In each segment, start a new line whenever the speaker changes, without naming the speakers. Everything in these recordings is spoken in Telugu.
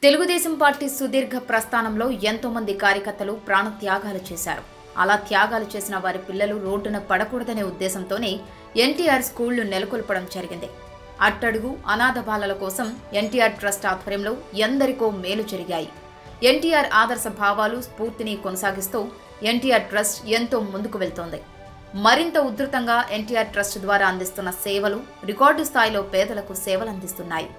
తెలుగుదేశం పార్టీ సుదీర్ఘ ప్రస్థానంలో ఎంతో మంది కార్యకర్తలు ప్రాణత్యాగాలు చేశారు. అలా త్యాగాలు చేసిన వారి పిల్లలు రోడ్డున పడకూడదనే ఉద్దేశంతోనే ఎన్టీఆర్ స్కూళ్లు నెలకొల్పడం జరిగింది. అట్టడుగు అనాథ బాలల కోసం ఎన్టీఆర్ ట్రస్ట్ ఆధ్వర్యంలో ఎందరికో మేలు జరిగాయి. ఎన్టీఆర్ ఆదర్శ భావాలు స్ఫూర్తిని కొనసాగిస్తూ ఎన్టీఆర్ ట్రస్ట్ ఎంతో ముందుకు వెళ్తోంది. మరింత ఉధృతంగా ఎన్టీఆర్ ట్రస్ట్ ద్వారా అందిస్తున్న సేవలు రికార్డు స్థాయిలో పేదలకు సేవలు అందిస్తున్నాయి.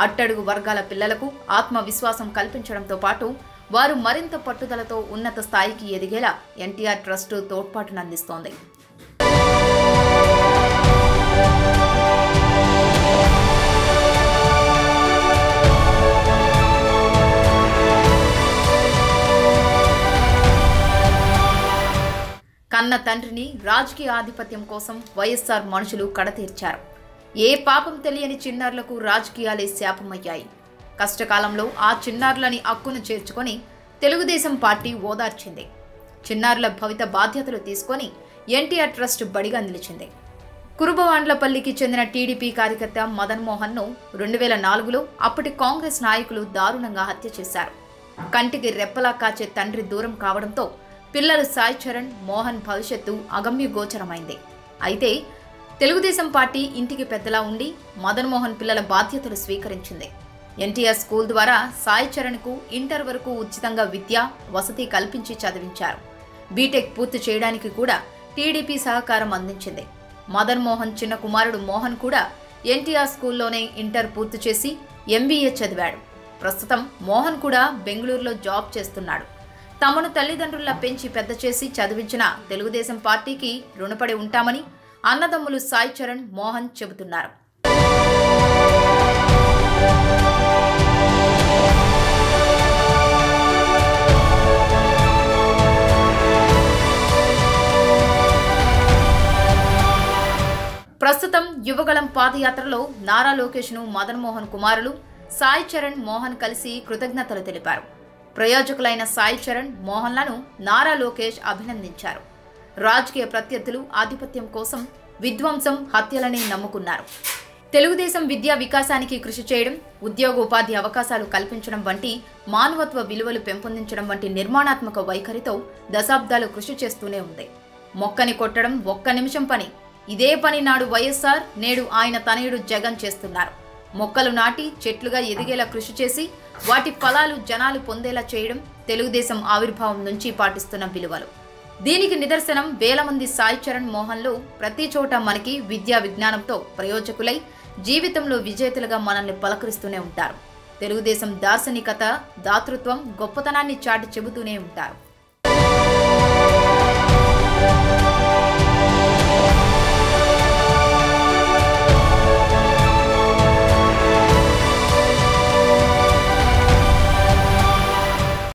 అట్టడుగు వర్గాల పిల్లలకు ఆత్మవిశ్వాసం కల్పించడంతో పాటు వారు మరింత పట్టుదలతో ఉన్నత స్థాయికి ఎదిగేలా ఎన్టీఆర్ ట్రస్ట్ తోడ్పాటునందిస్తోంది. కన్న తండ్రిని రాజకీయ ఆధిపత్యం కోసం వైఎస్ఆర్ మనుషులు కడతీర్చారు. ఏ పాపం తెలియని చిన్నారులకు రాజకీయాలే శాపమయ్యాయి. కష్టకాలంలో ఆ చిన్నారులని అక్కును చేర్చుకొని తెలుగుదేశం పార్టీ ఓదార్చింది. చిన్నారుల భవిత బాధ్యతలు తీసుకొని ఎన్టీఆర్ ట్రస్ట్ బడిగా నిలిచింది. కురుబవాండ్లపల్లికి చెందిన టీడీపీ కార్యకర్త మదన్ మోహన్ను 2004లో అప్పటి కాంగ్రెస్ నాయకులు దారుణంగా హత్య చేశారు. కంటికి రెప్పలా కాచే తండ్రి దూరం కావడంతో పిల్లలు సాయి చరణ్, మోహన్ భవిష్యత్తు అగమ్య గోచరమైంది. అయితే తెలుగుదేశం పార్టీ ఇంటికి పెద్దలా ఉండి మదన్ మోహన్ పిల్లల బాధ్యతలు స్వీకరించింది. ఎన్టీఆర్ స్కూల్ ద్వారా సాయి చరణ్కు ఇంటర్ వరకు ఉచితంగా విద్య, వసతి కల్పించి చదివించారు. బీటెక్ పూర్తి చేయడానికి కూడా టీడీపీ సహకారం అందించింది. మదన్ మోహన్ చిన్న కుమారుడు మోహన్ కూడా ఎన్టీఆర్ స్కూల్లోనే ఇంటర్ పూర్తి చేసి ఎంబీఏ చదివాడు. ప్రస్తుతం మోహన్ కూడా బెంగళూరులో జాబ్ చేస్తున్నాడు. తమను తల్లిదండ్రుల పెంచి పెద్ద చేసి చదివించిన తెలుగుదేశం పార్టీకి రుణపడి ఉంటామని అన్నదమ్ములు సాయి చరణ్, మోహన్ చెబుతున్నారు. ప్రస్తుతం యువగళం పాదయాత్రలో నారా లోకేష్ను మదన్ మోహన్ కుమారులు సాయి చరణ్, మోహన్ కలిసి కృతజ్ఞతలు తెలిపారు. ప్రయోజకులైన సాయి చరణ్, మోహన్లను నారా లోకేష్ అభినందించారు. రాజకీయ ప్రత్యర్థులు ఆధిపత్యం కోసం విధ్వంసం, హత్యలని నమ్ముకున్నారు. తెలుగుదేశం విద్యా వికాసానికి కృషి చేయడం, ఉద్యోగ ఉపాధి అవకాశాలు కల్పించడం వంటి మానవత్వ విలువలు పెంపొందించడం వంటి నిర్మాణాత్మక వైఖరితో దశాబ్దాలు కృషి చేస్తూనే ఉంది. మొక్కని కొట్టడం ఒక్క నిమిషం పని. ఇదే పని నాడు వైఎస్ఆర్, నేడు ఆయన తనయుడు జగన్ చేస్తున్నారు. మొక్కలు నాటి చెట్లుగా ఎదిగేలా కృషి చేసి వాటి ఫలాలు జనాలు పొందేలా చేయడం తెలుగుదేశం ఆవిర్భావం నుంచి పాటిస్తున్న విలువలు. దీనికి నిదర్శనం వేల మంది సాయి చరణ్, మోహన్లు ప్రతి చోట మనకి విద్యా విజ్ఞానంతో ప్రయోజకులై జీవితంలో విజేతలుగా మనల్ని పలకరిస్తూనే ఉంటారు. తెలుగుదేశం దార్శనికత, దాతృత్వం, గొప్పతనాన్ని చాటి చెబుతూనే ఉంటారు.